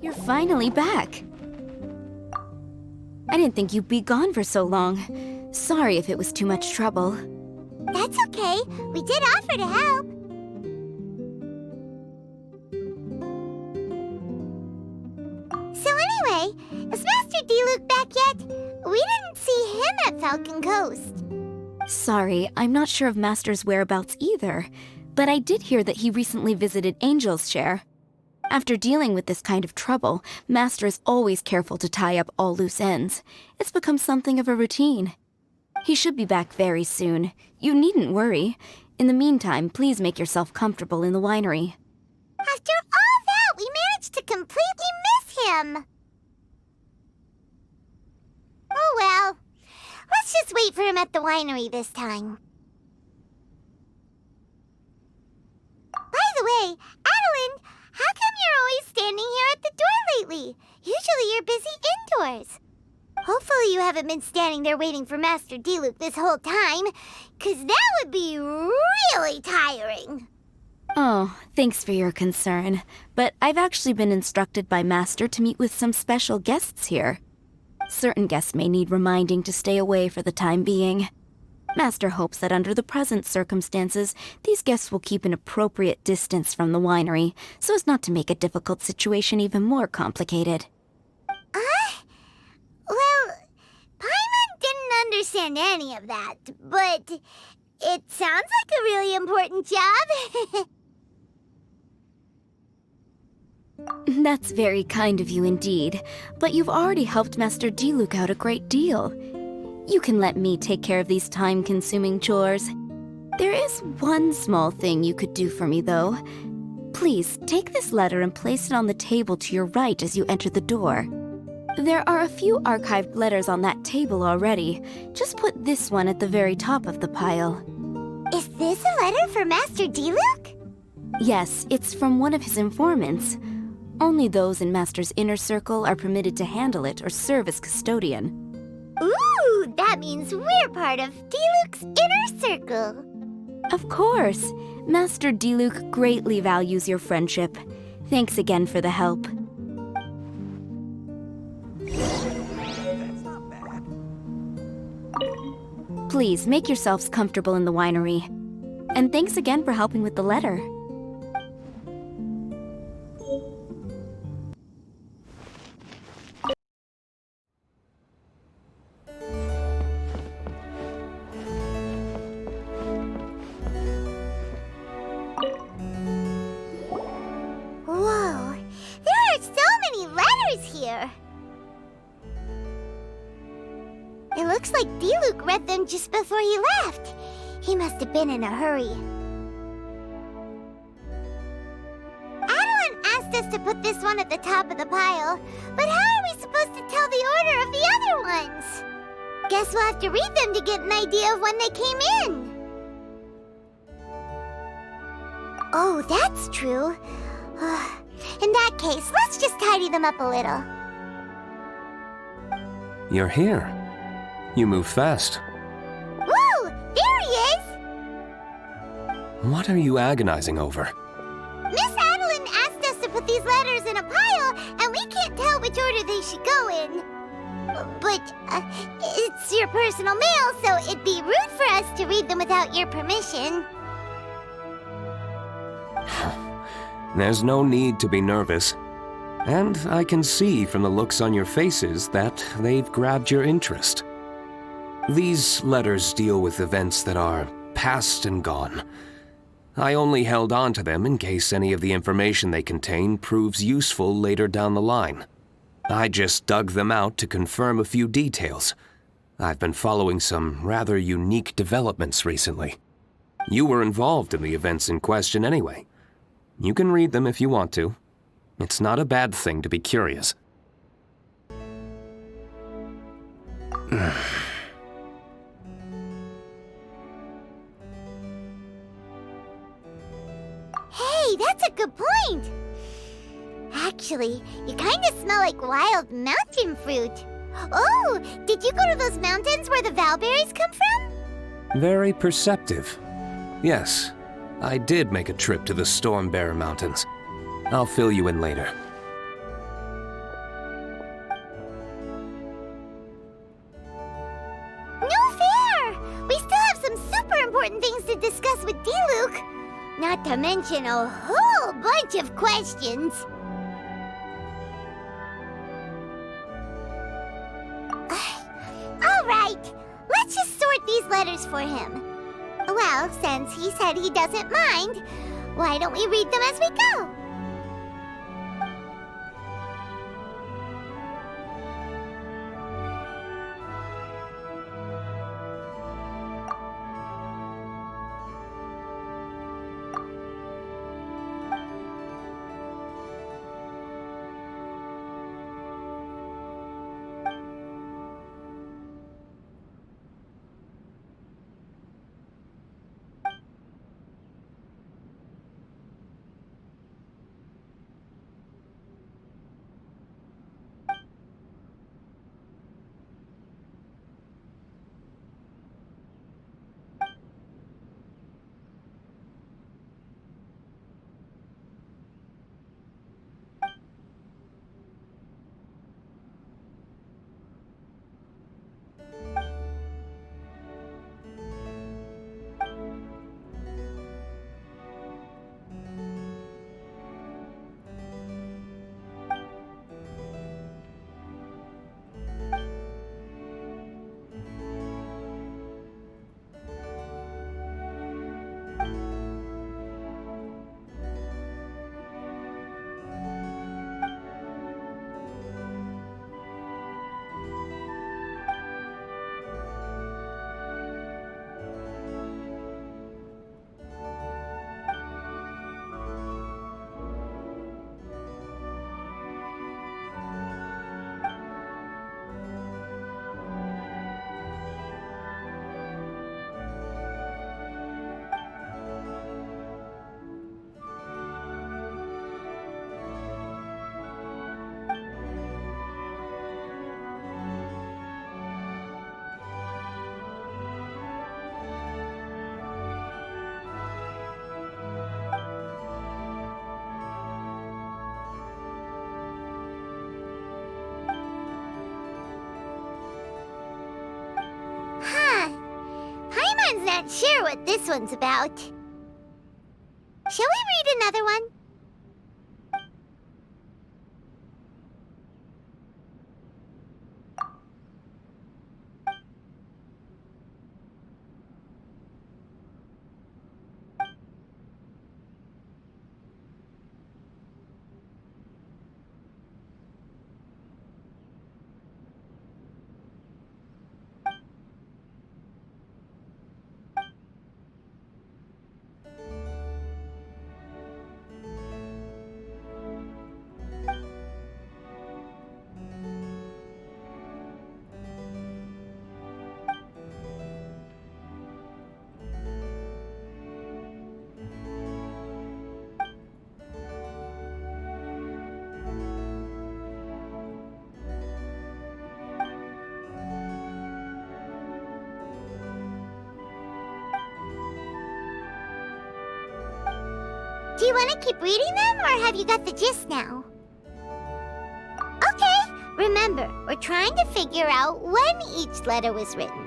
You're finally back. I didn't think you'd be gone for so long. Sorry if it was too much trouble. That's okay. We did offer to help. So anyway, is Master Diluc back yet? We didn't see him at Falcon Coast. Sorry, I'm not sure of Master's whereabouts either, but I did hear that he recently visited Angel's Share. After dealing with this kind of trouble, Master is always careful to tie up all loose ends. It's become something of a routine. He should be back very soon. You needn't worry. In the meantime, please make yourself comfortable in the winery. After all that, we managed to completely miss him. Oh well. Let's just wait for him at the winery this time. By the way, Adelinde, how come you're always standing here at the door lately? Usually you're busy indoors. Hopefully you haven't been standing there waiting for Master Diluc this whole time, 'cause that would be really tiring. Oh, thanks for your concern. But I've actually been instructed by Master to meet with some special guests here. Certain guests may need reminding to stay away for the time being. Master hopes that under the present circumstances, these guests will keep an appropriate distance from the winery, so as not to make a difficult situation even more complicated. Well, Paimon didn't understand any of that, but it sounds like a really important job. That's very kind of you indeed, but you've already helped Master Diluc out a great deal. You can let me take care of these time-consuming chores. There is one small thing you could do for me, though. Please, take this letter and place it on the table to your right as you enter the door. There are a few archived letters on that table already. Just put this one at the very top of the pile. Is this a letter for Master Diluc? Yes, it's from one of his informants. Only those in Master's inner circle are permitted to handle it or serve as custodian. Ooh, that means we're part of Diluc's inner circle. Of course. Master Diluc greatly values your friendship. Thanks again for the help. Please, make yourselves comfortable in the winery. And thanks again for helping with the letter. Whoa, there are so many letters here. It looks like Diluc read them just before he left. He must have been in a hurry. Adelinde asked us to put this one at the top of the pile, but how are we supposed to tell the order of the other ones? Guess we'll have to read them to get an idea of when they came in. Oh, that's true. In that case, let's just tidy them up a little. You're here. You move fast. Woo! There he is! What are you agonizing over? Miss Adelinde asked us to put these letters in a pile, and we can't tell which order they should go in. But, it's your personal mail, so it'd be rude for us to read them without your permission. There's no need to be nervous. And I can see from the looks on your faces that they've grabbed your interest. These letters deal with events that are past and gone. I only held on to them in case any of the information they contain proves useful later down the line. I just dug them out to confirm a few details. I've been following some rather unique developments recently. You were involved in the events in question anyway. You can read them if you want to. It's not a bad thing to be curious. Hey, that's a good point! Actually, you kind of smell like wild mountain fruit. Oh, did you go to those mountains where the valberries come from? Very perceptive. Yes, I did make a trip to the Stormbearer Mountains. I'll fill you in later. important things to discuss with Diluc. Not to mention a whole bunch of questions. All right, let's just sort these letters for him. Well, since he said he doesn't mind, why don't we read them as we go? Paimon's not sure what this one's about. Shall we read another one? Do you want to keep reading them, or have you got the gist now? Okay, remember, we're trying to figure out when each letter was written.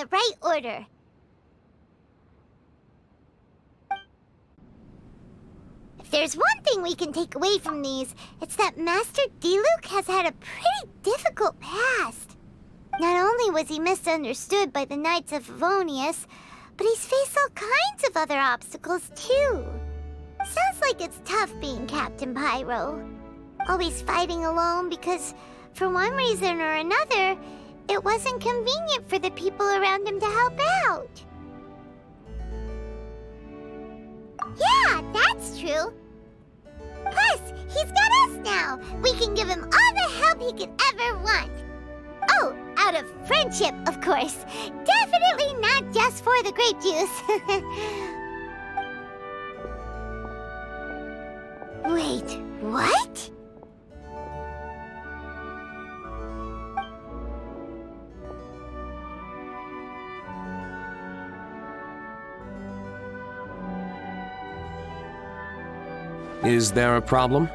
the right order. If there's one thing we can take away from these, it's that Master Diluc has had a pretty difficult past. Not only was he misunderstood by the Knights of Favonius, but he's faced all kinds of other obstacles too. Sounds like it's tough being Captain Pyro. Always fighting alone because, for one reason or another, it wasn't convenient for the people around him to help out. Yeah, that's true. Plus, he's got us now. We can give him all the help he could ever want. Oh, out of friendship, of course. Definitely not just for the grape juice. Wait, what? Is there a problem?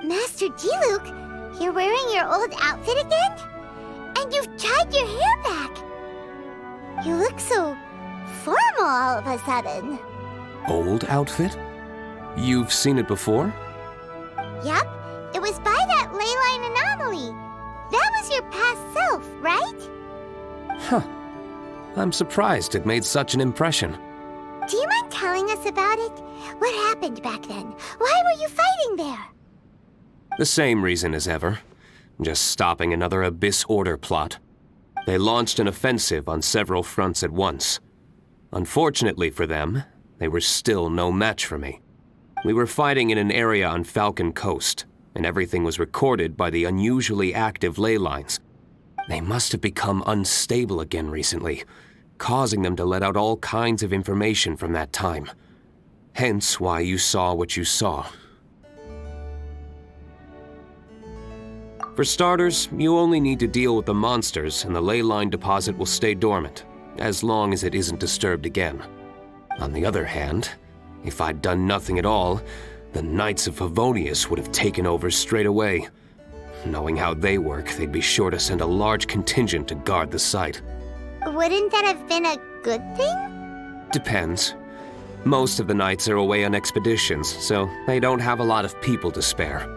Master Diluc, you're wearing your old outfit again? And you've tied your hair back. You look so formal all of a sudden. Old outfit? You've seen it before? Yup, it was by that ley line anomaly. That was your past self, right? Huh. I'm surprised it made such an impression. Do you mind telling us about it? What happened back then? Why were you fighting there? The same reason as ever. Just stopping another Abyss Order plot. They launched an offensive on several fronts at once. Unfortunately for them, they were still no match for me. We were fighting in an area on Falcon Coast, and everything was recorded by the unusually active ley lines. They must have become unstable again recently, causing them to let out all kinds of information from that time. Hence why you saw what you saw. For starters, you only need to deal with the monsters and the ley line deposit will stay dormant, as long as it isn't disturbed again. On the other hand, if I'd done nothing at all, the Knights of Favonius would have taken over straight away. Knowing how they work, they'd be sure to send a large contingent to guard the site. Wouldn't that have been a good thing? Depends. Most of the knights are away on expeditions, so they don't have a lot of people to spare.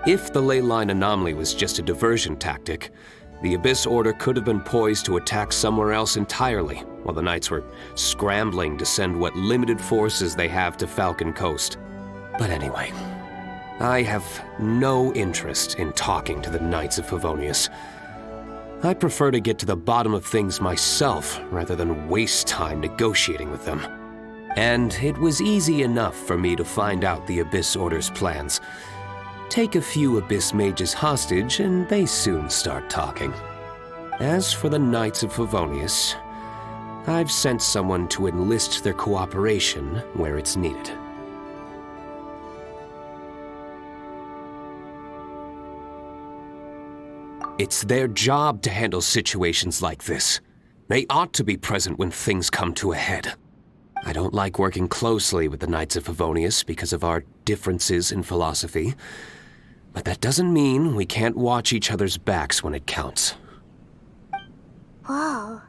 If the ley line anomaly was just a diversion tactic, the Abyss Order could have been poised to attack somewhere else entirely, while the knights were scrambling to send what limited forces they have to Falcon Coast. But anyway, I have no interest in talking to the Knights of Favonius. I prefer to get to the bottom of things myself rather than waste time negotiating with them. And it was easy enough for me to find out the Abyss Order's plans. Take a few Abyss mages hostage and they soon start talking. As for the Knights of Favonius, I've sent someone to enlist their cooperation where it's needed. It's their job to handle situations like this. They ought to be present when things come to a head. I don't like working closely with the Knights of Favonius because of our differences in philosophy, but that doesn't mean we can't watch each other's backs when it counts. Whoa.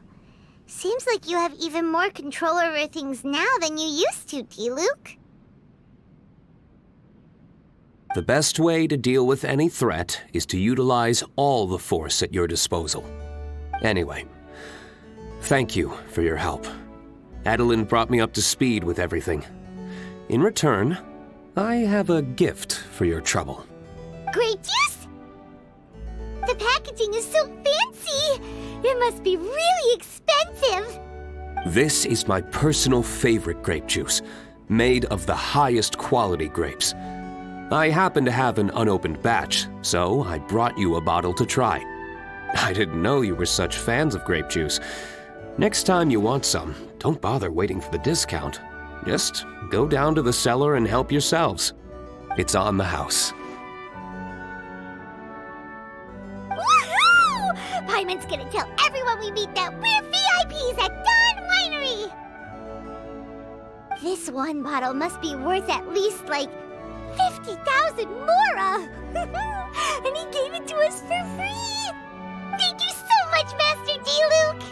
Seems like you have even more control over things now than you used to, Diluc. The best way to deal with any threat is to utilize all the force at your disposal. Anyway, thank you for your help. Adelinde brought me up to speed with everything. In return, I have a gift for your trouble. Grape juice? The packaging is so fancy! It must be really expensive! This is my personal favorite grape juice, made of the highest quality grapes. I happen to have an unopened batch, so I brought you a bottle to try. I didn't know you were such fans of grape juice. Next time you want some, don't bother waiting for the discount. Just go down to the cellar and help yourselves. It's on the house. Woohoo! Paimon's gonna tell everyone we meet that we're VIPs at Dawn Winery! This one bottle must be worth at least, 50,000 mora! And he gave it to us for free! Thank you so much, much, Master D-Luke!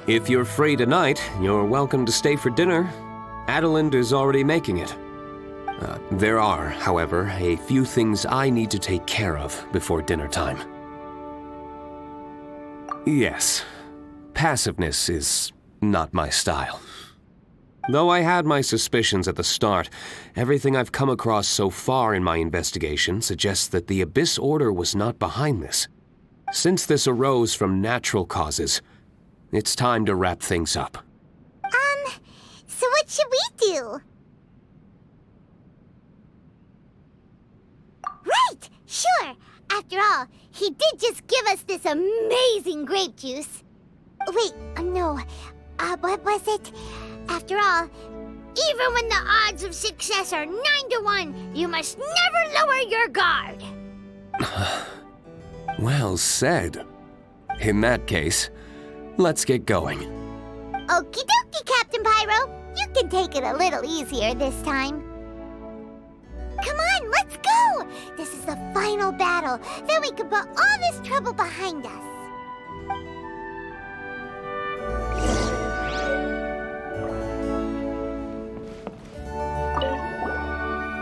If you're free tonight, you're welcome to stay for dinner. Adelinde is already making it. There are, however, a few things I need to take care of before dinner time. Yes, passiveness is not my style. Though I had my suspicions at the start, everything I've come across so far in my investigation suggests that the Abyss Order was not behind this. Since this arose from natural causes, it's time to wrap things up. So what should we do? Right! Sure! After all, he did just give us this amazing grape juice. Wait, no. What was it? After all, even when the odds of success are 9 to 1, you must never lower your guard. Well said. In that case, let's get going. Okie dokie, Captain Pyro. You can take it a little easier this time. Come on, let's go! This is the final battle. Then we can put all this trouble behind us.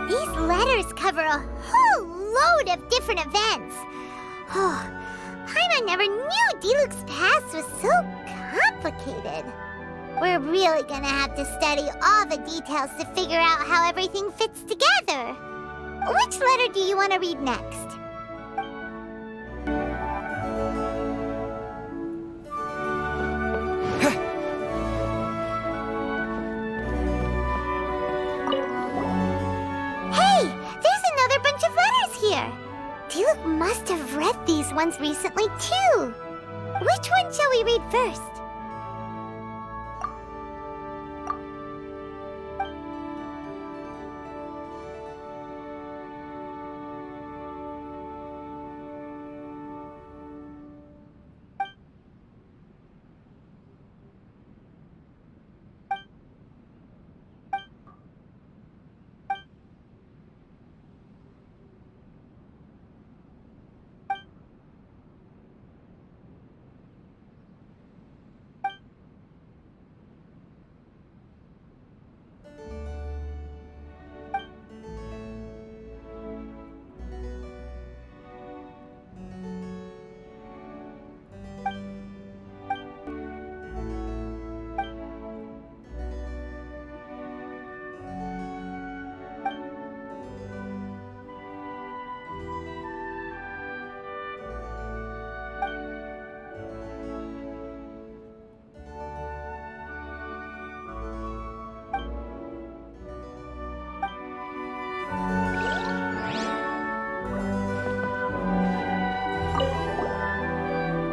These letters cover a whole load of different events. Oh, Paimon never knew D-Luke's past was so complicated. We're really gonna have to study all the details to figure out how everything fits together. Which letter do you want to read next? Hey, there's another bunch of letters here. D-Luke must have read these ones recently too. Which one shall we read first?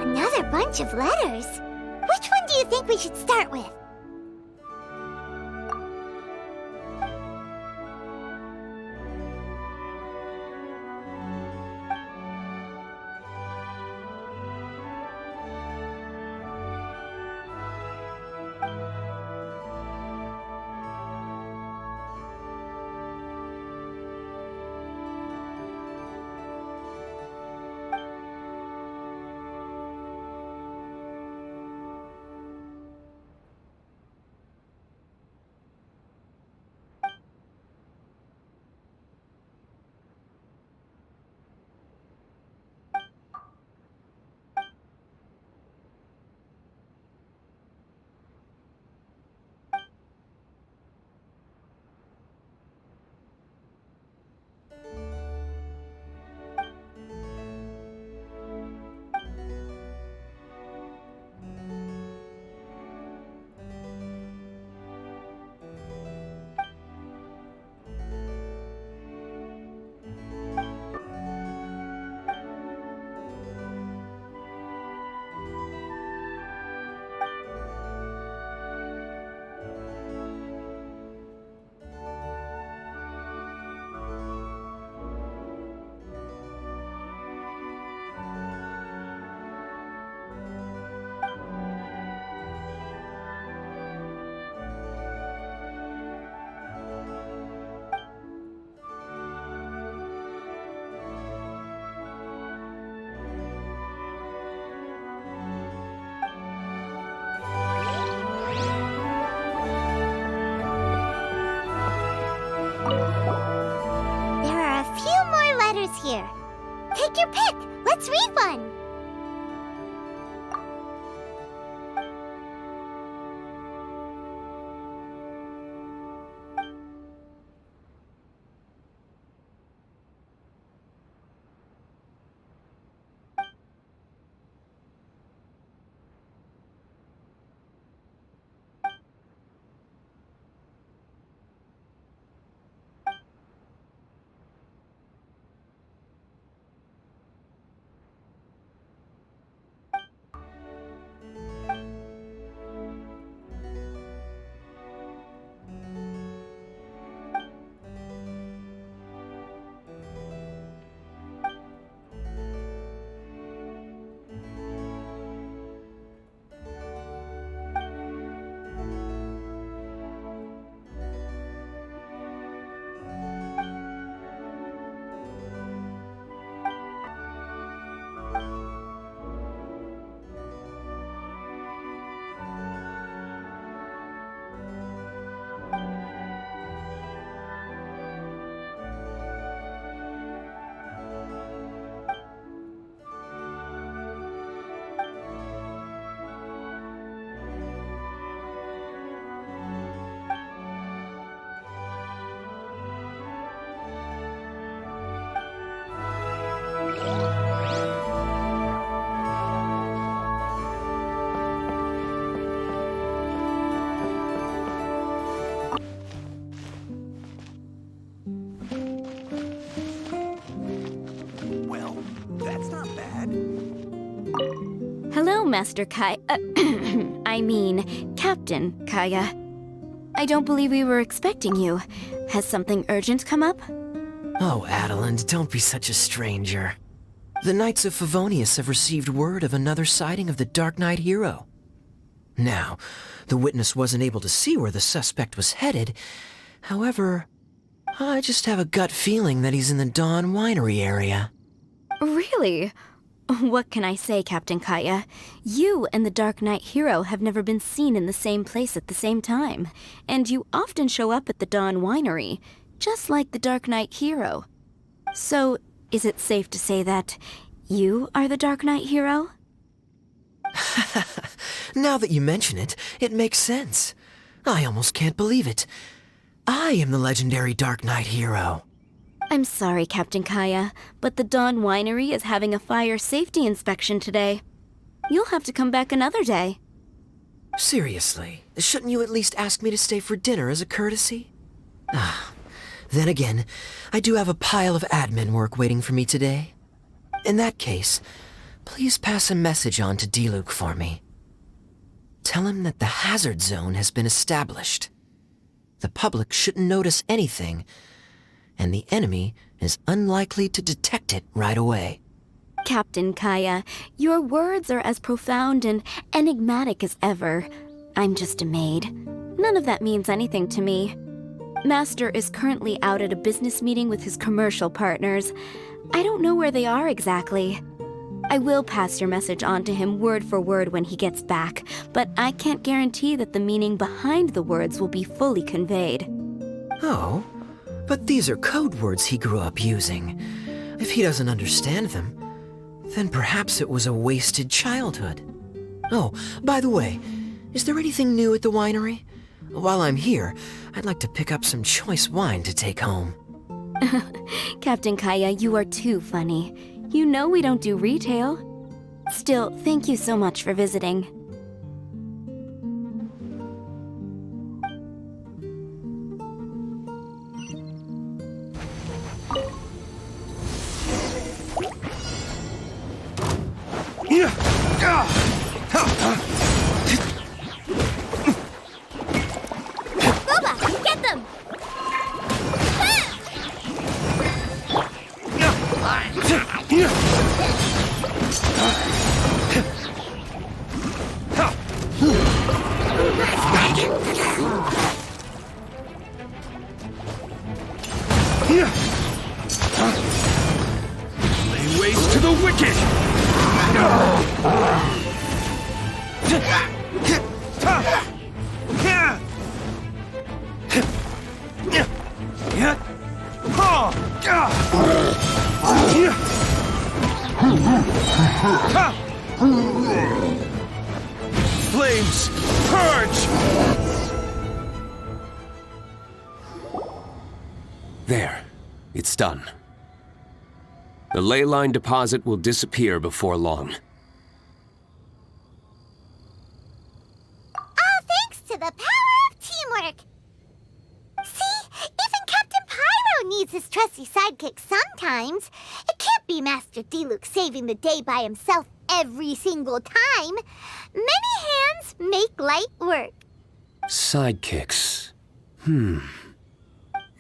Another bunch of letters? Which one do you think we should start with? here. Take your pick. Let's read one. Hello, Master Kai. I mean, Captain Kaeya. I don't believe we were expecting you. Has something urgent come up? Oh, Adelinde, don't be such a stranger. The Knights of Favonius have received word of another sighting of the Dark Knight hero. Now, the witness wasn't able to see where the suspect was headed. However, I just have a gut feeling that he's in the Dawn Winery area. Really? What can I say, Captain Kaeya? You and the Dark Knight hero have never been seen in the same place at the same time, and you often show up at the Dawn Winery, just like the Dark Knight hero. So, is it safe to say that you are the Dark Knight hero? Now that you mention it, it makes sense. I almost can't believe it. I am the legendary Dark Knight hero. I'm sorry, Captain Kaeya, but the Dawn Winery is having a fire safety inspection today. You'll have to come back another day. Seriously, shouldn't you at least ask me to stay for dinner as a courtesy? Then again, I do have a pile of admin work waiting for me today. In that case, please pass a message on to Diluc for me. Tell him that the hazard zone has been established. The public shouldn't notice anything, and the enemy is unlikely to detect it right away. Captain Kaeya, your words are as profound and enigmatic as ever. I'm just a maid. None of that means anything to me. Master is currently out at a business meeting with his commercial partners. I don't know where they are exactly. I will pass your message on to him word for word when he gets back, but I can't guarantee that the meaning behind the words will be fully conveyed. Oh, but these are code words he grew up using. If he doesn't understand them, then perhaps it was a wasted childhood. Oh, by the way, is there anything new at the winery? While I'm here, I'd like to pick up some choice wine to take home. Captain Kaeya, you are too funny. You know we don't do retail. Still, thank you so much for visiting. Boba, get them! Lay waste to the wicked! Flames, purge! There. It's done. The ley line deposit will disappear before long. All thanks to the power of teamwork. See, even Captain Pyro needs his trusty sidekick sometimes. It can't be Master Diluc saving the day by himself every single time. Many hands make light work. Sidekicks.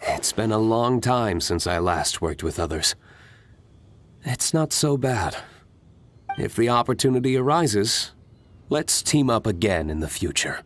It's been a long time since I last worked with others. It's not so bad. If the opportunity arises, let's team up again in the future.